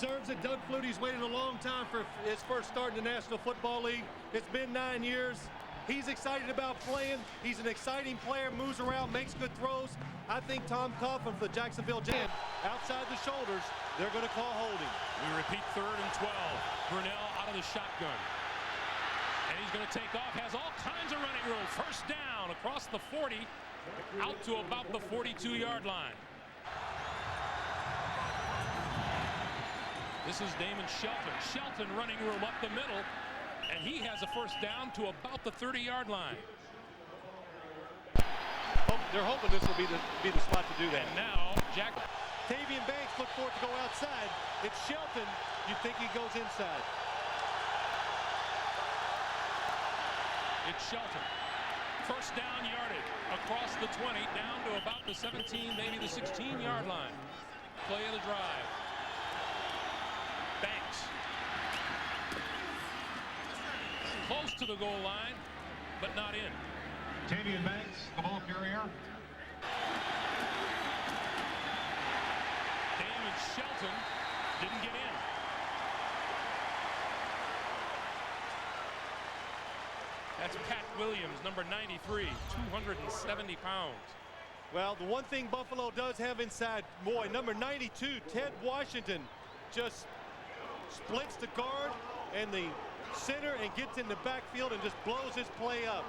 deserves it. Doug Flutie's waited a long time for his first start in the National Football League. It's been 9 years. He's excited about playing. He's an exciting player, moves around, makes good throws. I think Tom Coughlin for the Jacksonville Jaguars, outside the shoulders, they're going to call holding. We repeat 3rd and 12. Brunell out of the shotgun. And he's going to take off, has all kinds of running room. First down across the 40, out to about the 42-yard line. This is Damon Shelton. Shelton running room up the middle, and he has a first down to about the 30-yard line. They're hoping this will be the spot to do that. And now, Tavian Banks look for it to go outside. It's Shelton. You think he goes inside. It's Shelton. First down yardage across the 20, down to about the 17, maybe the 16-yard line. Play of the drive. Banks. Close to the goal line, but not in. Tavian Banks, the ball carrier. Damon Shelton didn't get in. That's Pat Williams, number 93, 270 pounds. Well, the one thing Buffalo does have inside, boy, number 92, Ted Washington, just splits the guard and the center and gets in the backfield and just blows his play up.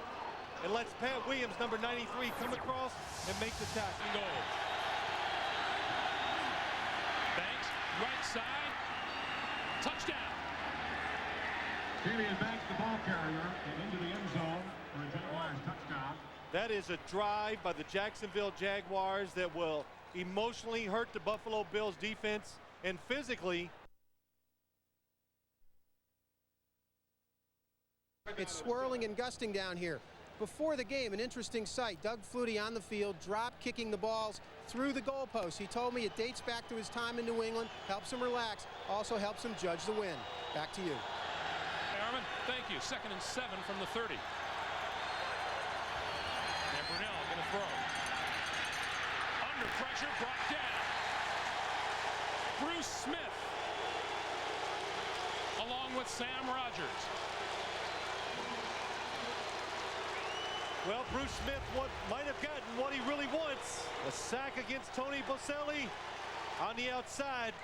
And lets Pat Williams, number 93, come across and make the tackle. Goal. Banks, right side, touchdown. Tavian Banks, the ball carrier, and into the end zone for a Jaguars touchdown. That is a drive by the Jacksonville Jaguars that will emotionally hurt the Buffalo Bills defense and physically. It's swirling and gusting down here. Before the game, an interesting sight. Doug Flutie on the field, drop kicking the balls through the goalpost. He told me it dates back to his time in New England, helps him relax, also helps him judge the win. Back to you. Armin, thank you. 2nd and 7 from the 30. And Brunell going to throw. Under pressure, brought down. Bruce Smith, along with Sam Rogers. Well, Bruce Smith might have gotten what he really wants. A sack against Tony Boselli on the outside.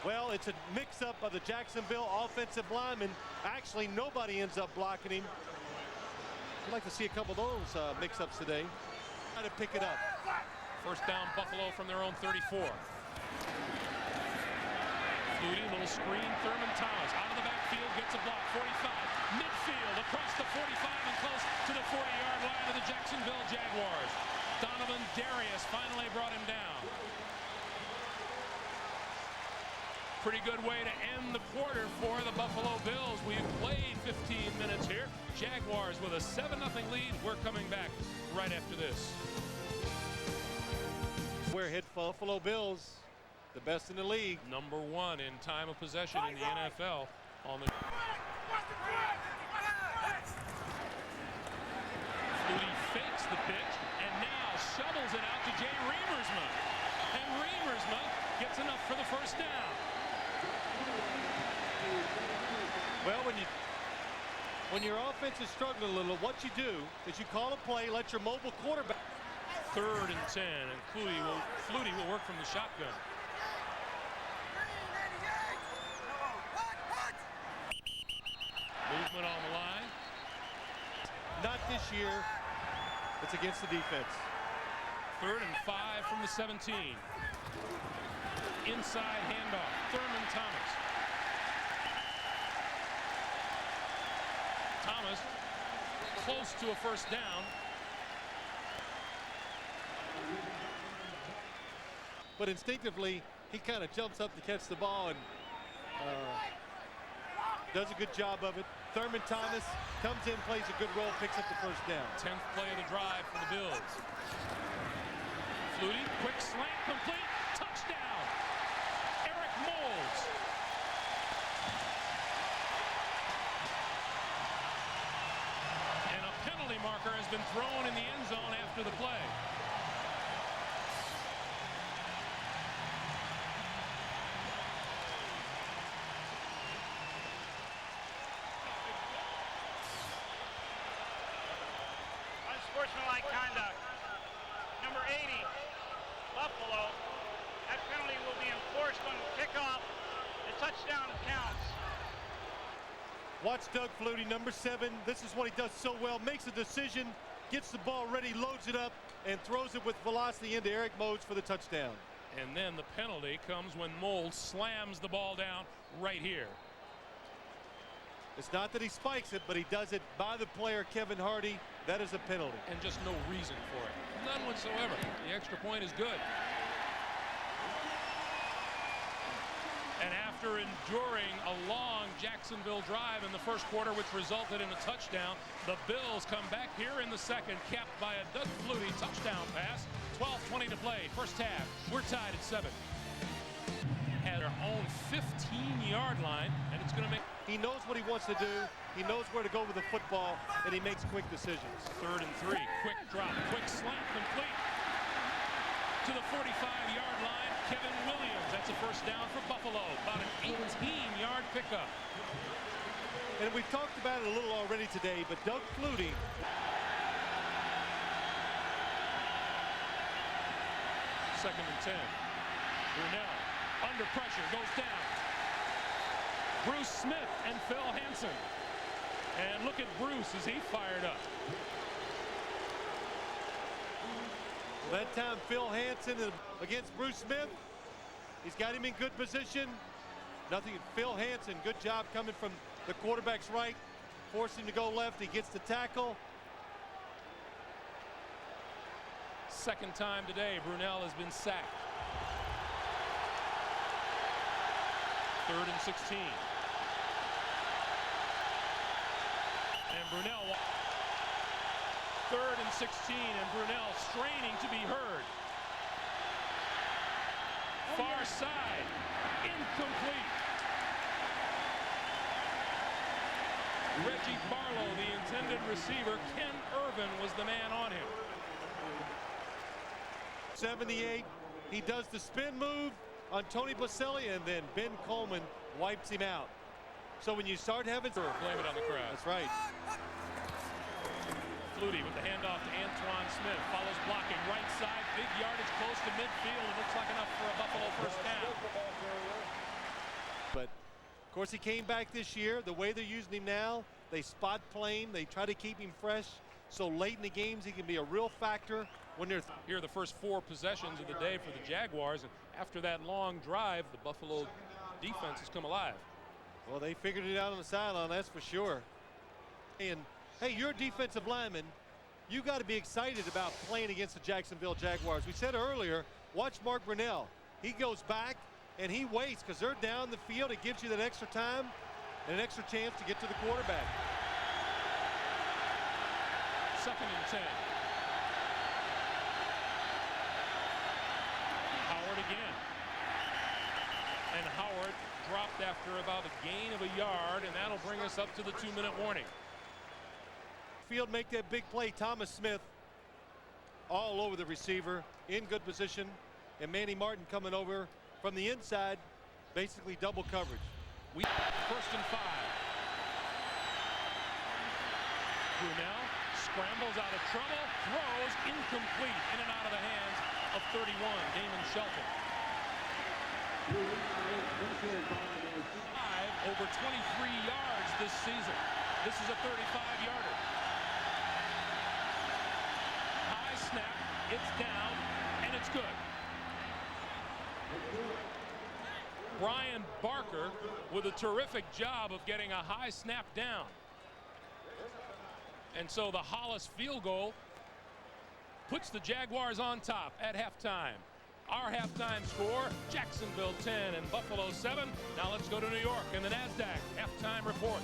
Well, it's a mix-up of the Jacksonville offensive linemen. Actually, nobody ends up blocking him. I'd like to see a couple of those mix-ups today. Try to pick it up. First down, Buffalo from their own 34. Flutie, little screen. Thurman Thomas out of the backfield, gets a block. 45, midfield, across the 45 and close to the 40-yard line of the Jacksonville Jaguars. Donovan Darius finally brought him down. Pretty good way to end the quarter for the Buffalo Bills. We've played 15 minutes here. Jaguars with a 7-0 lead. We're coming back right after this. Where hit Buffalo Bills, the best in the league. Number 1 in time of possession in the NFL on the. Flutie fakes the pitch and now shovels it out to Jay Reamersma. And Reamersma gets enough for the first down. Well, when your offense is struggling a little, what you do is you call a play, let your mobile quarterback. 3rd and 10, and Flutie will work from the shotgun. Movement on the line. Not this year. It's against the defense. 3rd and 5 from the 17. Inside handoff. Thurman Thomas. Thomas close to a first down. But instinctively, he kind of jumps up to catch the ball and does a good job of it. Thurman Thomas comes in, plays a good role, picks up the first down. 10th play of the drive for the Bills. Flutie, quick slant, complete, touchdown. Eric Moulds. And a penalty marker has been thrown in the end zone after the play. unsportsmanlike conduct. Number 80, Buffalo. That penalty will be enforced on kickoff. The touchdown counts. Watch Doug Flutie, number 7. This is what he does so well. Makes a decision, gets the ball ready, loads it up, and throws it with velocity into Eric Modes for the touchdown. And then the penalty comes when Mold slams the ball down right here. It's not that he spikes it, but he does it by the player, Kevin Hardy. That is a penalty. And just no reason for it. None whatsoever. The extra point is good. And after enduring a long Jacksonville drive in the first quarter, which resulted in a touchdown, the Bills come back here in the second, capped by a Doug Flutie touchdown pass. 12:20 to play, first half. We're tied at 7. At their own 15-yard line, and it's going to make... He knows what he wants to do. He knows where to go with the football, and he makes quick decisions. 3rd and 3, quick drop, quick slant, complete to the 45-yard line. Kevin Williams, that's a first down for Buffalo. About an 18-yard pickup. And we've talked about it a little already today, but Doug Flutie. Second and 10. Brunell under pressure, goes down. Bruce Smith and Phil Hansen. And look at Bruce as he fired up. That time Phil Hansen against Bruce Smith. He's got him in good position. Nothing. Phil Hansen, good job coming from the quarterback's right. Forced him to go left. He gets the tackle. Second time today, Brunell has been sacked. 3rd and 16. And Brunell. 3rd and 16, and Brunell straining to be heard. Far side, incomplete. Reggie Barlow, the intended receiver. Ken Irvin was the man on him. 78, he does the spin move on Tony Boselli, and then Ben Coleman wipes him out. So when you start having... Blame it on the crowd. That's right. Flutie with the handoff to Antoine Smith. Follows blocking right side. Big yardage close to midfield. It looks like enough for a Buffalo first down. But, of course, he came back this year. The way they're using him now, they spot play him. They try to keep him fresh. So late in the games, he can be a real factor when they're... Here are the first 4 possessions of the day for the Jaguars. And after that long drive, the Buffalo defense has come alive. Well, they figured it out on the sideline, that's for sure. And, hey, you're a defensive lineman. You got to be excited about playing against the Jacksonville Jaguars. We said earlier, watch Mark Brunell. He goes back and he waits because they're down the field. It gives you that extra time and an extra chance to get to the quarterback. 2nd and 10. Howard again. And Howard dropped after about a gain of a yard, and that'll bring us up to the 2-minute warning. Field make that big play. Thomas Smith all over the receiver, in good position, and Manny Martin coming over from the inside, basically double coverage. 1st and 5. Brunell scrambles out of trouble, throws incomplete, in and out of the hands of 31, Damon Shelton. 5 over 23 yards this season. This is a 35-yarder. High snap, it's down, and it's good. Brian Barker with a terrific job of getting a high snap down. And so the Hollis field goal puts the Jaguars on top at halftime. Our halftime score, Jacksonville 10 and Buffalo 7. Now let's go to New York and the NASDAQ halftime report.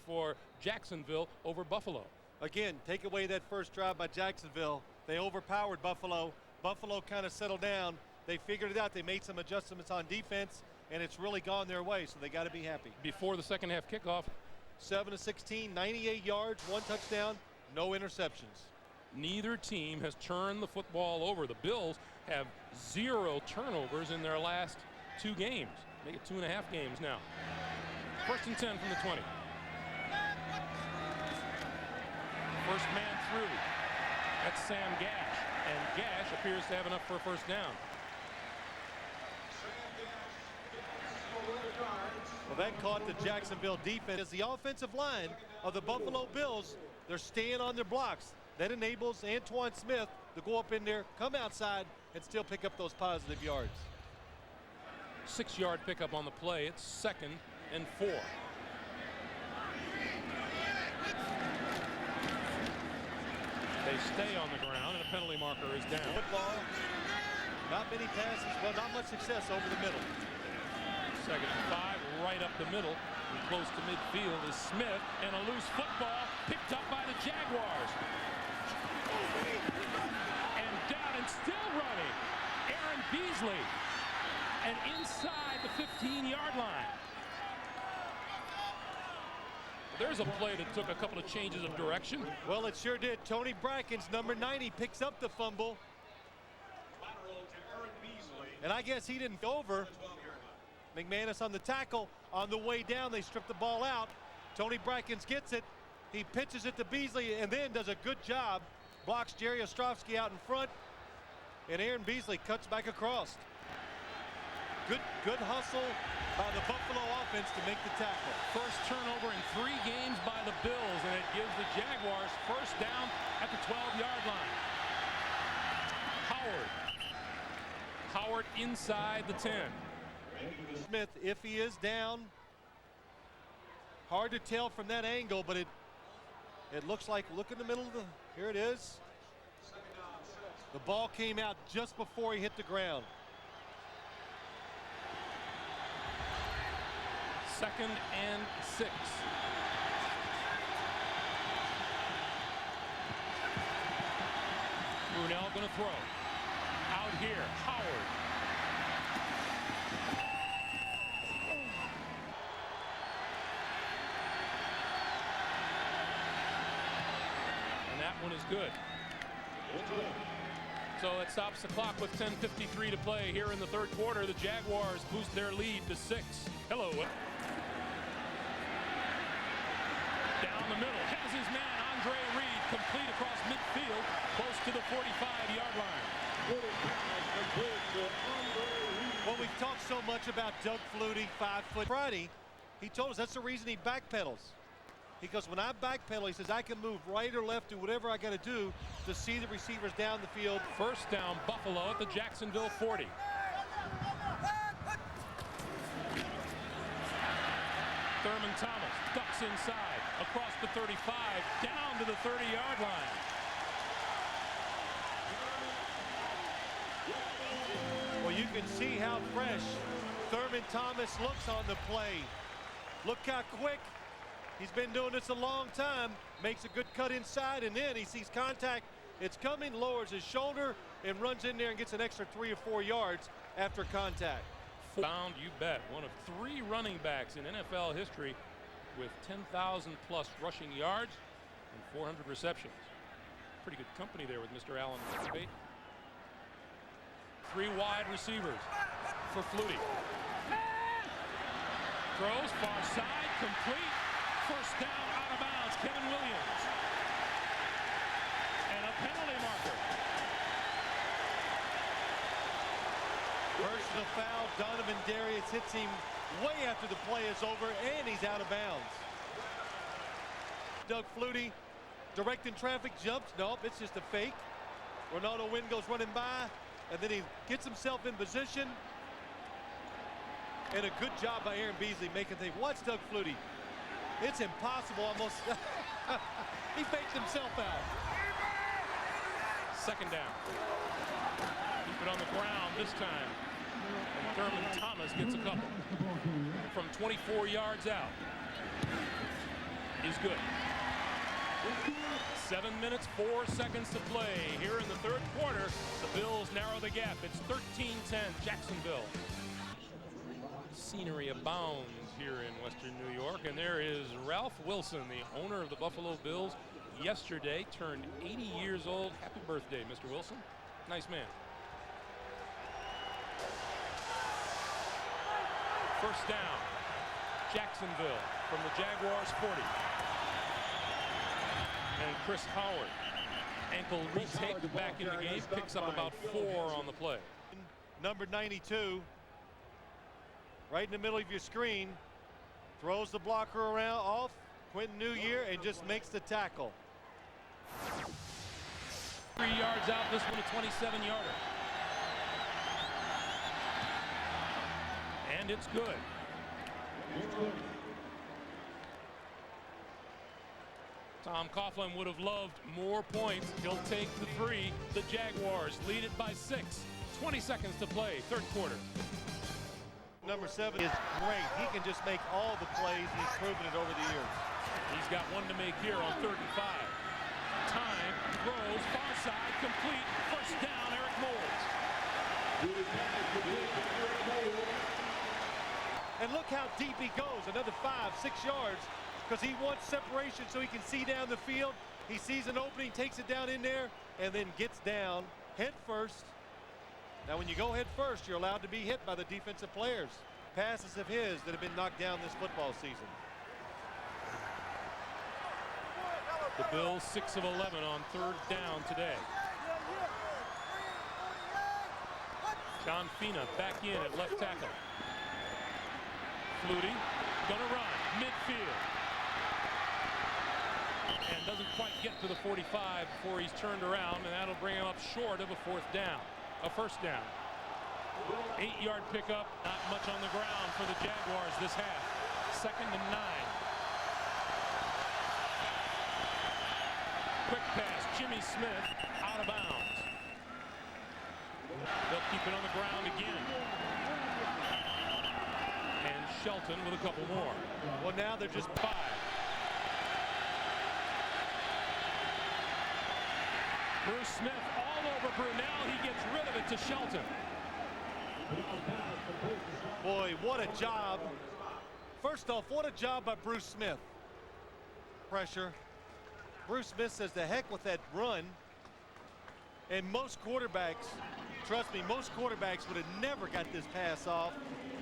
For Jacksonville over Buffalo. Again, take away that first drive by Jacksonville. They overpowered Buffalo. Buffalo kind of settled down. They figured it out. They made some adjustments on defense, and it's really gone their way, so they got to be happy. Before the second half kickoff. 7-16, 98 yards, 1 touchdown, no interceptions. Neither team has turned the football over. The Bills have 0 turnovers in their last 2 games. Make it 2.5 games now. 1st and 10 from the 20. First man through. That's Sam Gash. And Gash appears to have enough for a first down. Well, that caught the Jacksonville defense. As the offensive line of the Buffalo Bills, they're staying on their blocks. That enables Antoine Smith to go up in there, come outside, and still pick up those positive yards. 6-yard pickup on the play. It's 2nd and 4. They stay on the ground, and a penalty marker is down. Football, not many passes, well, not much success over the middle. 2nd and 5, right up the middle. And close to midfield is Smith, and a loose football picked up by the Jaguars. And down and still running, Aaron Beasley. And inside the 15-yard line. There's a play that took a couple of changes of direction. Well, it sure did. Tony Brackens, number 90, picks up the fumble. And I guess he didn't go over. McManus on the tackle. On the way down, they strip the ball out. Tony Brackens gets it. He pitches it to Beasley and then does a good job. Blocks Jerry Ostrovsky out in front. And Aaron Beasley cuts back across. Good hustle by the Buffalo offense to make the tackle. First turnover in 3 games by the Bills, and it gives the Jaguars first down at the 12-yard line. Howard inside the 10. Smith, if he is down, hard to tell from that angle, but it looks like, look in the middle of the, here it is. The ball came out just before he hit the ground. 2nd and 6. Brunell going to throw. Out here, Howard. And that one is good. So it stops the clock with 10:53 to play here in the 3rd quarter. The Jaguars boost their lead to 6. Hello. Down the middle, has his man, Andre Reed, complete across midfield, close to the 45-yard line. Well, we've talked so much about Doug Flutie, 5-foot. Friday, he told us that's the reason he backpedals. Because when I backpedal, he says I can move right or left, do whatever I got to do to see the receivers down the field. First down, Buffalo at the Jacksonville 40. Thurman Thomas ducks inside, across the 35, down to the 30-yard line. Well, you can see how fresh Thurman Thomas looks on the play. Look how quick. He's been doing this a long time. Makes a good cut inside, and then he sees contact. It's coming, lowers his shoulder, and runs in there and gets an extra 3 or 4 yards after contact. Found, you bet, one of 3 running backs in NFL history with 10,000 plus rushing yards and 400 receptions. Pretty good company there with Mr. Allen. 3 wide receivers for Flutie. Throws far side, complete. First down, out of bounds, Kevin Williams. And a penalty marker. Personal foul, Donovan Darius hits him way after the play is over, and he's out of bounds. Doug Flutie directing traffic, jumps. Nope, it's just a fake. Ronaldo Wynn goes running by, and then he gets himself in position. And a good job by Aaron Beasley making things. Watch Doug Flutie. It's impossible almost. He faked himself out. 2nd down. Keep it on the ground this time. And Thurman Thomas gets a couple. From 24 yards out. Is good. 7 minutes, 4 seconds to play. Here in the 3rd quarter, the Bills narrow the gap. It's 13-10 Jacksonville. Scenery abounds here in Western New York, and there is Ralph Wilson, the owner of the Buffalo Bills. Yesterday turned 80 years old. Happy birthday, Mr. Wilson. Nice man. First down, Jacksonville from the Jaguars 40. And Chris Howard, ankle retake back in the game, picks up about 4 on the play. Number 92, right in the middle of your screen, throws the blocker around off Quentin New Year and just makes the tackle. 3 yards out, this one a 27-yarder. And it's good. Tom Coughlin would have loved more points. He'll take the 3. The Jaguars lead it by 6. 20 seconds to play, third quarter. Number 7 is great. He can just make all the plays, and he's proven it over the years. He's got one to make here on 3rd and 5. Time, throws, far side, complete, first down, Eric Moulds. And look how deep he goes, another 5-6 yards, because he wants separation so he can see down the field. He sees an opening, takes it down in there, and then gets down head first. Now, when you go head first, you're allowed to be hit by the defensive players. Passes of his that have been knocked down this football season. The Bills 6 of 11 on 3rd down today. John Fina back in at left tackle. Flutie gonna run midfield and doesn't quite get to the 45 before he's turned around, and that'll bring him up short of a 4th down. A first down. 8-yard pickup. Not much on the ground for the Jaguars this half. 2nd and 9. Quick pass. Jimmy Smith out of bounds. They'll keep it on the ground again. And Shelton with a couple more. Well, now they're just 5. Bruce Smith all over Brunell. He gets rid of it to Shelton. Boy, what a job. First off, what a job by Bruce Smith. Pressure. Bruce Smith says the heck with that run. And most quarterbacks, trust me, most quarterbacks would have never got this pass off.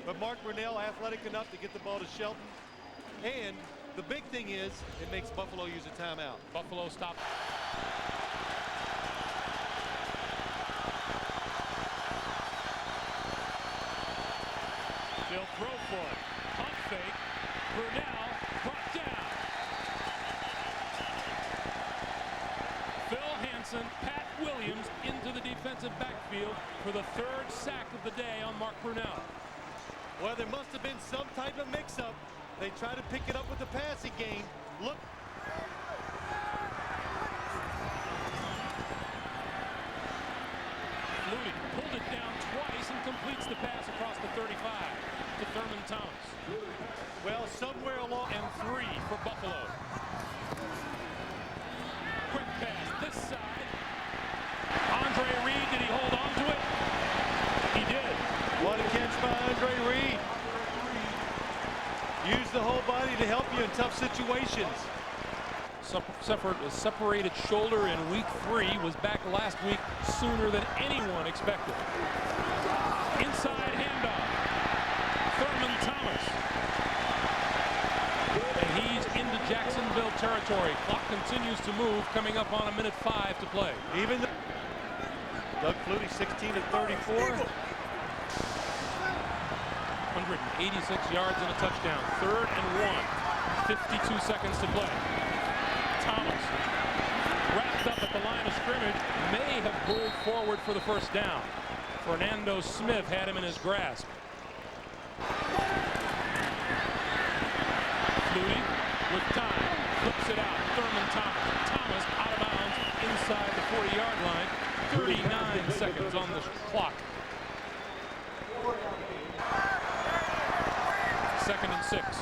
But Mark Brunell athletic enough to get the ball to Shelton. And the big thing is it makes Buffalo use a timeout. Buffalo stop. They'll throw for it. Pump fake. Brunell brought down. Phil Hansen, Pat Williams into the defensive backfield for the 3rd sack of the day on Mark Brunell. Well, there must have been some type of mix-up. They try to pick it up with the passing game. Look. Flutie pulled it down twice and completes the pass across the 35 to Thurman Thomas. Well, somewhere along. And 3 for Buffalo. Quick pass this side. Andre Reed, did he hold on to it? He did. What a catch by Andre Reed. Use the whole body to help you in tough situations. Separated shoulder in week 3, was back last week sooner than anyone expected. Inside handoff. Thurman Thomas. And he's into Jacksonville territory. Clock continues to move, coming up on 1:05 to play. Even Doug Flutie 16 of 34. 186 yards and a touchdown. 3rd and 1. 52 seconds to play. Thomas wrapped up at the line of scrimmage, may have pulled forward for the first down. Fernando Smith had him in his grasp. Flutie with time, flips it out. Thurman Thomas. Thomas out of bounds inside the 40-yard line. 39 seconds on the clock. 2nd and 6.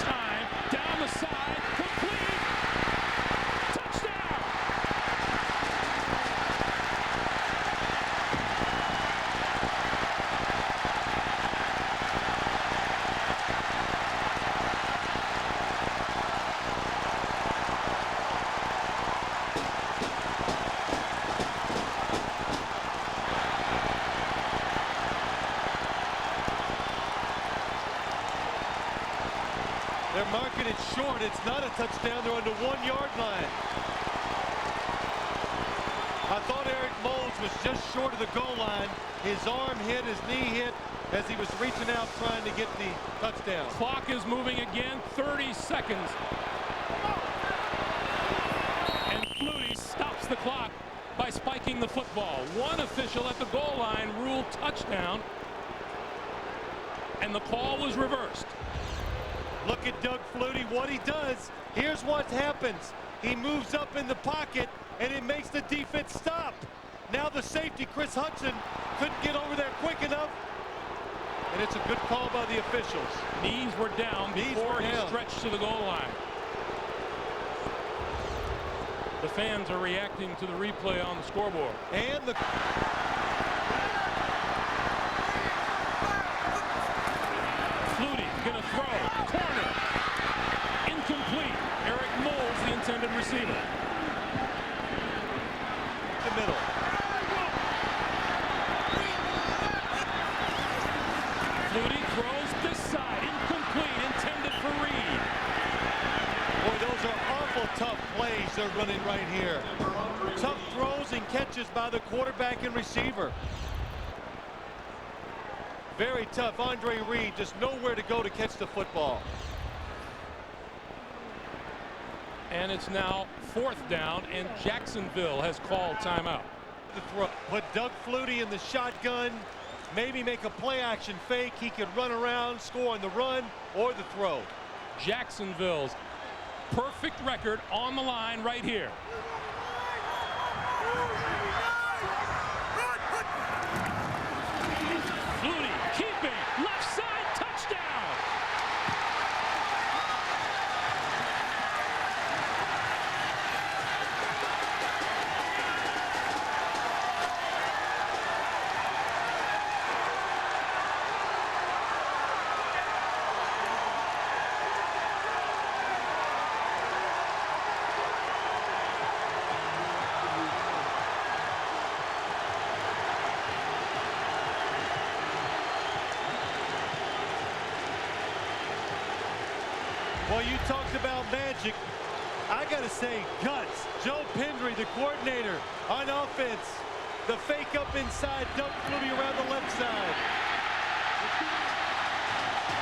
Time, down the side, complete, touchdown! marking it short. It's not a touchdown. They're on the 1-yard line. I thought Eric Moles was just short of the goal line. His arm hit, his knee hit as he was reaching out trying to get the touchdown. Clock is moving again, 30 seconds. And Flutie stops the clock by spiking the football. One official at the goal line ruled touchdown, and the call was reversed. Look at Doug Flutie, what he does. Here's what happens. He moves up in the pocket, and it makes the defense stop. Now the safety, Chris Hudson, couldn't get over there quick enough. And it's a good call by the officials. Knees were down before he stretched to the goal line. The fans are reacting to the replay on the scoreboard. And the Flutie gonna throw, corner, incomplete. Eric Moles, the intended receiver. The middle. Flutie throws this side, incomplete, intended for Reed. Boy, those are awful tough plays they're running right here. Tough throws and catches by the quarterback and receiver. Very tough. Andre Reed just nowhere to go to catch the football. And it's now 4th down, and Jacksonville has called timeout. Put Doug Flutie in the shotgun. Maybe make a play action fake. He can run around, score on the run or the throw. Jacksonville's perfect record on the line right here. Flutie keeping, left side, touchdown. Well, you talked about magic. I got to say, guts. Joe Pendry, the coordinator on offense. The fake up inside, Doug Flutie around the left side.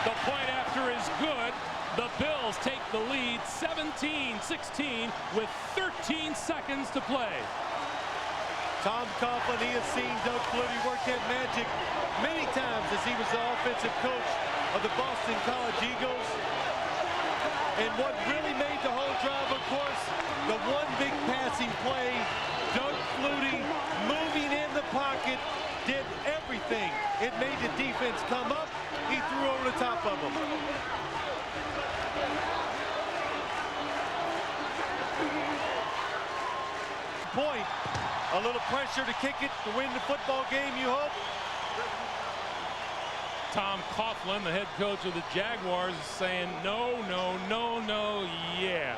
The point after is good. The Bills take the lead 17-16 with 13 seconds to play. Tom Coughlin, he has seen Doug Flutie work that magic many times as he was the offensive coach of the Boston College Eagles. And what really made the whole drive, of course, the one big passing play. Doug Flutie moving in the pocket, did everything. It made the defense come up. He threw over the top of them. Point. A little pressure to kick it to win the football game, you hope. Tom Coughlin, the head coach of the Jaguars, is saying no, no, no, no, yeah.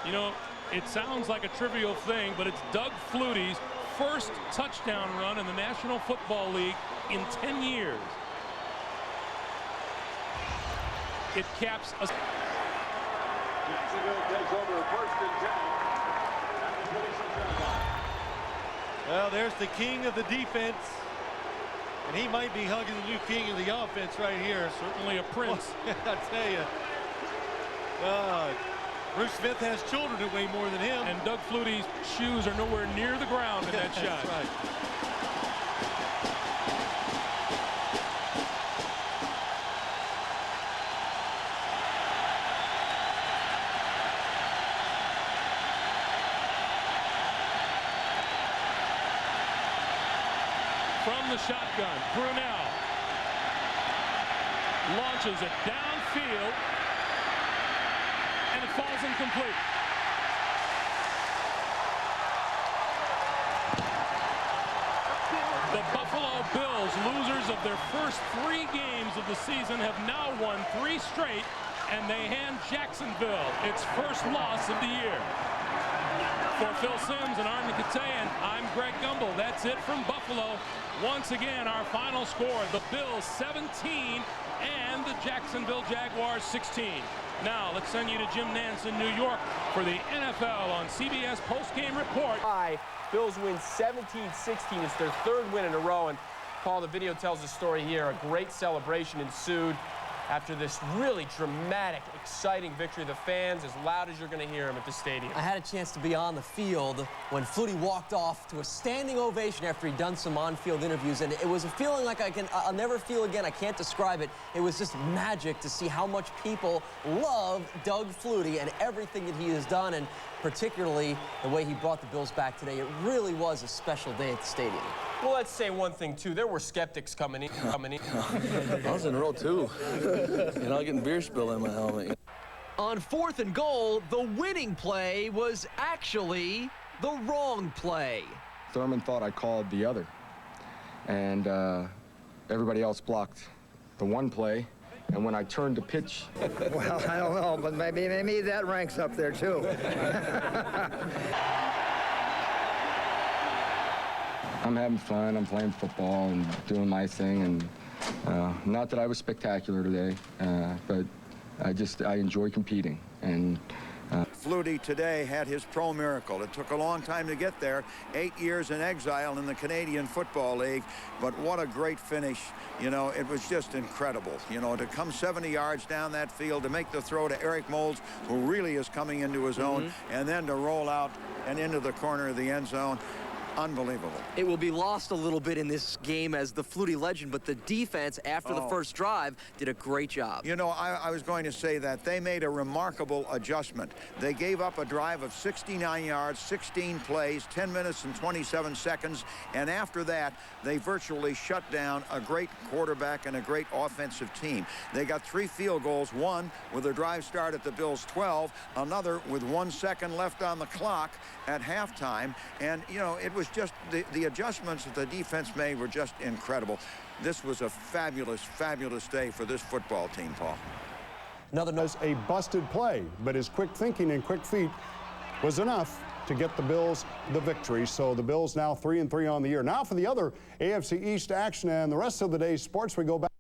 You know, it sounds like a trivial thing, but it's Doug Flutie's first touchdown run in the National Football League in 10 years. It caps a... Jacksonville takes over 1st and 10. Well, there's the king of the defense. And he might be hugging the new king of the offense right here. Certainly a prince. I tell you. Bruce Smith has children who weigh more than him. And Doug Flutie's shoes are nowhere near the ground in that shot. That's right. From the shotgun, Brunell launches it downfield, and it falls incomplete. The Buffalo Bills, losers of their first 3 games of the season, have now won 3 straight, and they hand Jacksonville its first loss of the year. For Phil Simms and Armin Katayan, I'm Greg Gumbel. That's it from Buffalo. Once again, our final score, the Bills 17 and the Jacksonville Jaguars 16. Now, let's send you to Jim Nance in New York for the NFL on CBS Postgame Report. Bills win 17-16. It's their third win in a row. And Paul, the video tells the story here. A great celebration ensued after this really dramatic, exciting victory. The fans as loud as you're going to hear them at the stadium. I had a chance to be on the field when Flutie walked off to a standing ovation after he'd done some on-field interviews, and it was a feeling like I'll never feel again. I can't describe it. It was just magic to see how much people love Doug Flutie and everything that he has done, and particularly the way he brought the Bills back today. It really was a special day at the stadium. Well, let's say one thing, too. There were skeptics coming in. I was in row 2. You know, getting beer spilled in my helmet. On 4th and goal, the winning play was actually the wrong play. Thurman thought I called the other, and everybody else blocked the one play. And when I turned to pitch... Well, I don't know, but maybe that ranks up there, too. I'm having fun. I'm playing football and doing my thing. And not that I was spectacular today, but I enjoy competing. And Flutie today had his pro miracle. It took a long time to get there, 8 years in exile in the Canadian Football League, but what a great finish. You know, it was just incredible. You know, to come 70 yards down that field, to make the throw to Eric Moulds, who really is coming into his own, and then to roll out and into the corner of the end zone. Unbelievable. It will be lost a little bit in this game as the Flutie legend, but the defense after the first drive did a great job. You know, I was going to say that they made a remarkable adjustment. They gave up a drive of 69 yards, 16 plays, 10 minutes and 27 seconds, and after that, they virtually shut down a great quarterback and a great offensive team. They got 3 field goals, one with a drive start at the Bills' 12, another with 1 second left on the clock at halftime, and, you know, it was just the adjustments that the defense made were just incredible. This was a fabulous, fabulous day for this football team, Paul. Another was a busted play, but his quick thinking and quick feet was enough to get the Bills the victory. So the Bills now 3-3 on the year. Now for the other AFC East action and the rest of the day's sports, we go back.